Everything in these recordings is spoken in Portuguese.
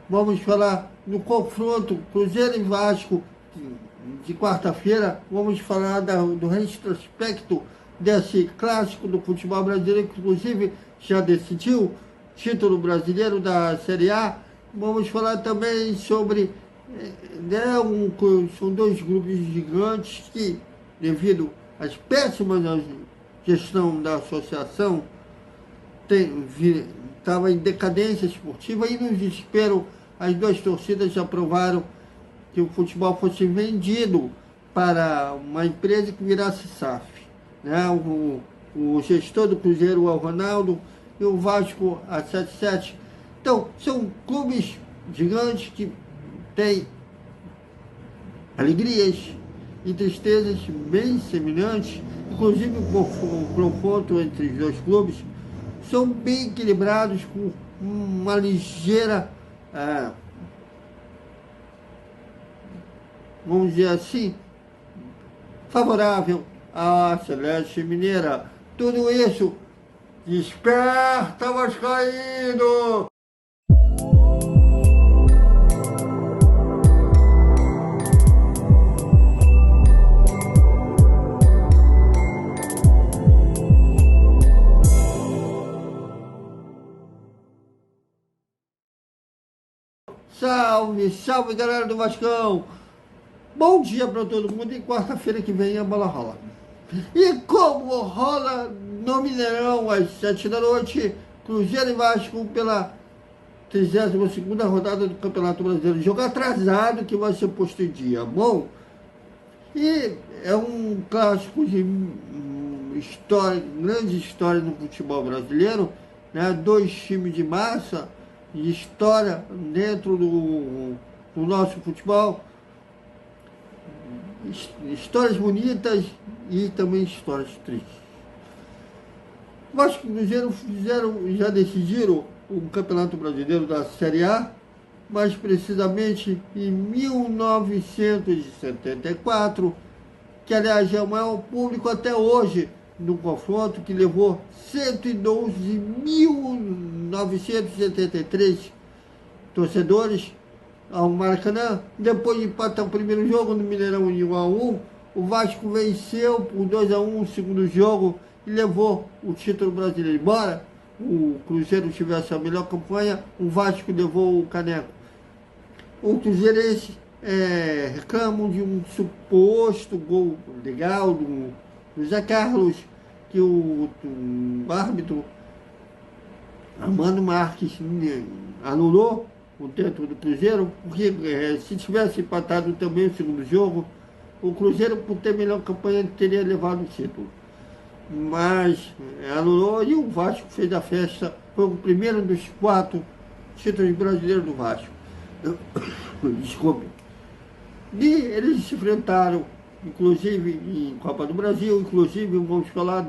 Vamos falar no confronto Cruzeiro e Vasco de quarta-feira. Vamos falar do retrospecto desse clássico do futebol brasileiro, que inclusive já decidiu título brasileiro da Série A. Vamos falar também sobre, são dois grupos gigantes que, devido às péssimas gestão da associação, estava em decadência esportiva e, no desespero, as duas torcidas aprovaram que o futebol fosse vendido para uma empresa que virasse SAF. Né? O gestor do Cruzeiro é o Ronaldo e o Vasco a 77. Então, são clubes gigantes que têm alegrias e tristezas bem semelhantes, inclusive o confronto entre os dois clubes são bem equilibrados, com uma ligeira, vamos dizer assim, favorável à Celeste Mineira. Tudo isso, desperta, Vascaíno! Salve, salve, galera do Vascão! Bom dia para todo mundo, e quarta-feira que vem a bola rola. E como rola no Mineirão às 7 da noite, Cruzeiro e Vasco pela 32ª rodada do Campeonato Brasileiro. Jogo atrasado que vai ser posto em dia. Bom, e é um clássico de história, grande história no futebol brasileiro, né? Dois times de massa e história dentro do nosso futebol, histórias bonitas e também histórias tristes. Vasco e Cruzeiro já decidiram o Campeonato Brasileiro da Série A, mais precisamente em 1974, que aliás é o maior público até hoje no confronto, que levou 112.973 torcedores ao Maracanã. Depois de empatar o primeiro jogo no Mineirão em 1-1, o Vasco venceu por 2-1 o segundo jogo e levou o título brasileiro. Embora o Cruzeiro tivesse a melhor campanha, o Vasco levou o caneco. O cruzeirense reclamam de um suposto gol legal do Zé Carlos, que o árbitro Armando Marques anulou o tento do Cruzeiro, porque se tivesse empatado também o segundo jogo, o Cruzeiro, por ter melhor campanha, teria levado o título. Mas anulou e o Vasco fez a festa. Foi o primeiro dos 4 títulos brasileiros do Vasco. Desculpe. E eles se enfrentaram, inclusive em Copa do Brasil, inclusive vamos falar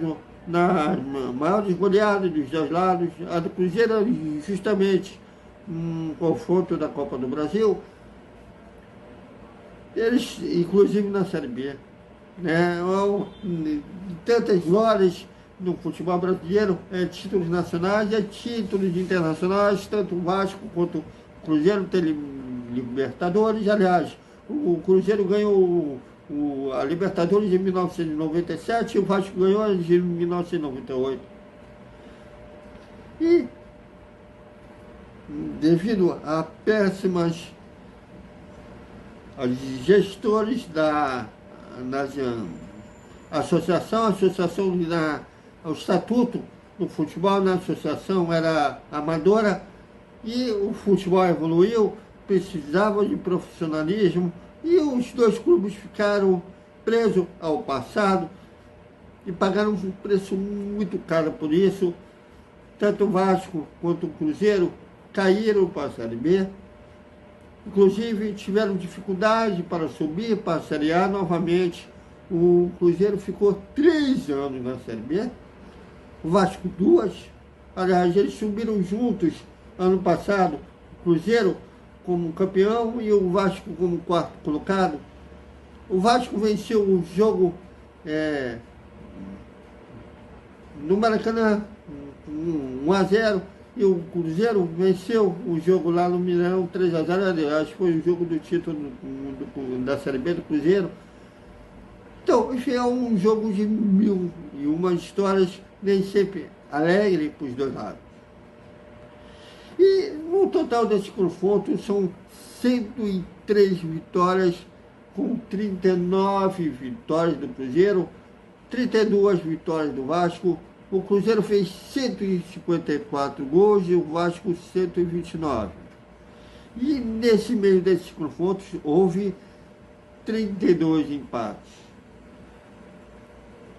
nas maiores goleadas dos dois lados. A do Cruzeiro, justamente um confronto da Copa do Brasil, eles, inclusive na Série B, né? Tantas glórias no futebol brasileiro, títulos nacionais e títulos internacionais, tanto o Vasco quanto o Cruzeiro tem Libertadores. Aliás, o Cruzeiro ganhou a Libertadores de 1997 e o Vasco ganhou a de 1998. E, devido a péssimos gestores da associação, o estatuto do futebol na associação era amadora e o futebol evoluiu, precisava de profissionalismo e os dois clubes ficaram presos ao passado e pagaram um preço muito caro por isso. Tanto o Vasco quanto o Cruzeiro caíram para a Série B. Inclusive, tiveram dificuldade para subir para a Série A novamente. O Cruzeiro ficou 3 anos na Série B, o Vasco 2. Aliás, eles subiram juntos ano passado, o Cruzeiro como campeão e o Vasco como quarto colocado. O Vasco venceu o jogo no Maracanã, 1-0, e o Cruzeiro venceu o jogo lá no Mineirão 3-0, acho que foi o jogo do título da Série B do Cruzeiro. Então, enfim, é um jogo de mil e uma histórias, nem sempre alegre para os dois lados. E no total desse confronto são 103 vitórias, com 39 vitórias do Cruzeiro, 32 vitórias do Vasco. O Cruzeiro fez 154 gols e o Vasco 129. E nesse meio desses confrontos houve 32 empates.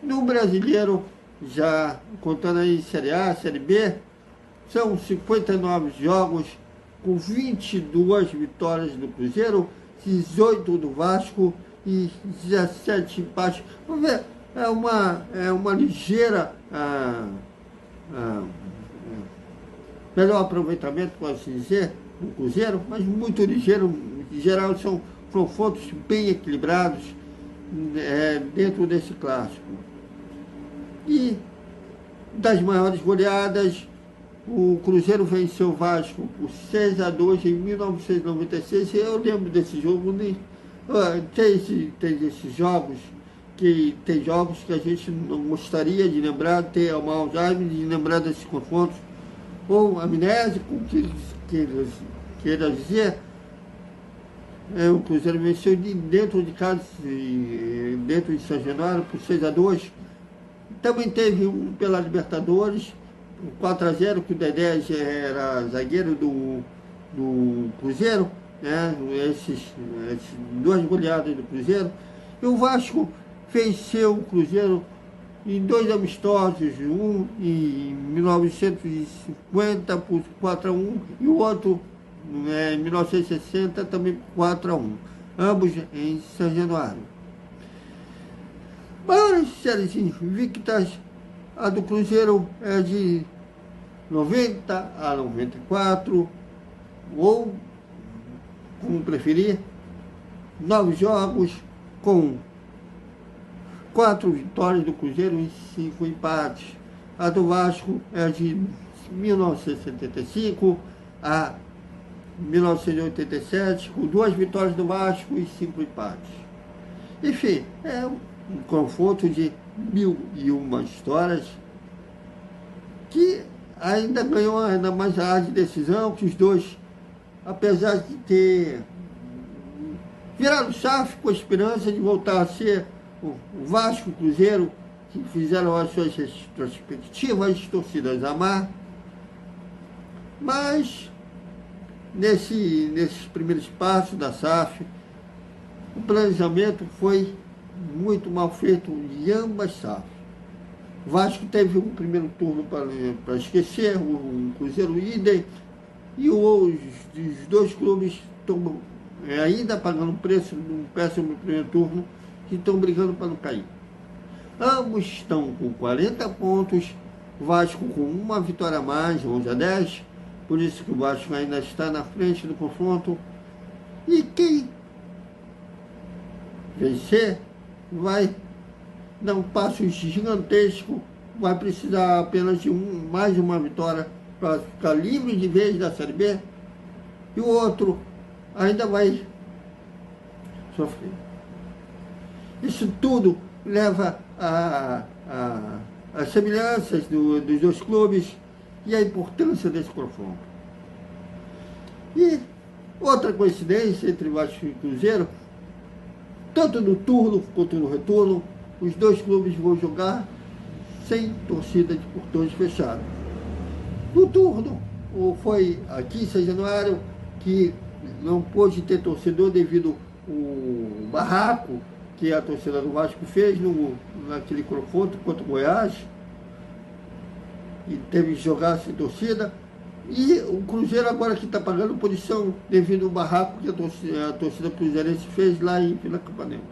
No Brasileiro, já contando aí Série A, Série B, são 59 jogos com 22 vitórias do Cruzeiro, 18 do Vasco e 17 empates. Vamos ver, é uma ligeira melhor aproveitamento, posso dizer, do Cruzeiro, mas muito ligeiro. Em geral, são confrontos bem equilibrados dentro desse clássico. E das maiores goleadas, o Cruzeiro venceu o Vasco por 6-2 em 1996. Eu lembro desse jogo, tem esses jogos, tem jogos que a gente não gostaria de lembrar, ter o Alzheimer de lembrar desses confrontos, ou amnésico, que queira dizer. O Cruzeiro venceu dentro de casa, dentro de São Januário, por 6-2. Também teve um pela Libertadores, 4-0, que o Dedé já era zagueiro do Cruzeiro, né? Esses duas goleadas do Cruzeiro. E o Vasco venceu o Cruzeiro em 2 amistosos, um em 1950 por 4-1 e o outro em 1960 também por 4-1, ambos em São Januário. Maiores séries invictas, a do Cruzeiro é de 90 a 94, ou, como preferir, 9 jogos com 4 vitórias do Cruzeiro e 5 empates. A do Vasco é de 1975 a 1987, com 2 vitórias do Vasco e 5 empates. Enfim, é um confronto de 1001 histórias, que ainda ganhou ainda mais a de decisão, que os dois, apesar de ter virado chave com a esperança de voltar a ser o Vasco e o Cruzeiro, que fizeram as suas respectivas torcidas amar, mas nesses primeiros passos da SAF, o planejamento foi muito mal feito de ambas SAFs. O Vasco teve um primeiro turno para esquecer, o Cruzeiro idem, e os dois clubes estão ainda pagando o preço de um péssimo primeiro turno e estão brigando para não cair. Ambos estão com 40 pontos, o Vasco com uma vitória a mais, 11-10, por isso que o Vasco ainda está na frente do confronto. E quem vencer vai dar um passo gigantesco, vai precisar apenas de mais uma vitória para ficar livre de vez da Série B, e o outro ainda vai sofrer. Isso tudo leva as semelhanças dos dois clubes e a importância desse confronto. E outra coincidência entre Vasco e Cruzeiro, tanto no turno quanto no retorno, os dois clubes vão jogar sem torcida de portões fechados. No turno, foi aqui em São Januário, que não pôde ter torcedor devido ao barraco que a torcida do Vasco fez naquele confronto contra o Goiás, e teve que jogar sem torcida. E o Cruzeiro agora que está pagando punição devido ao barraco que a torcida cruzeirense fez lá em Vila Capanema.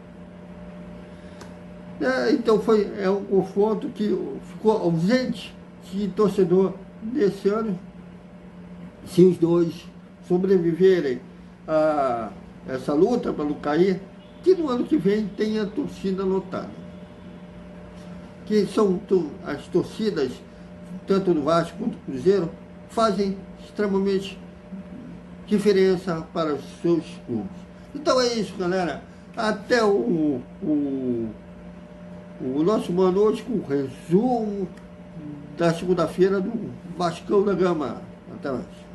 Então é um confronto que ficou ausente de torcedor nesse ano. Se os dois sobreviverem a essa luta para não cair, que no ano que vem tenha torcida lotada. Que são as torcidas, tanto do Vasco quanto do Cruzeiro, fazem extremamente diferença para os seus clubes. Então é isso, galera. Até o nosso boa noite com o resumo da segunda-feira do Vascão da Gama. Até mais.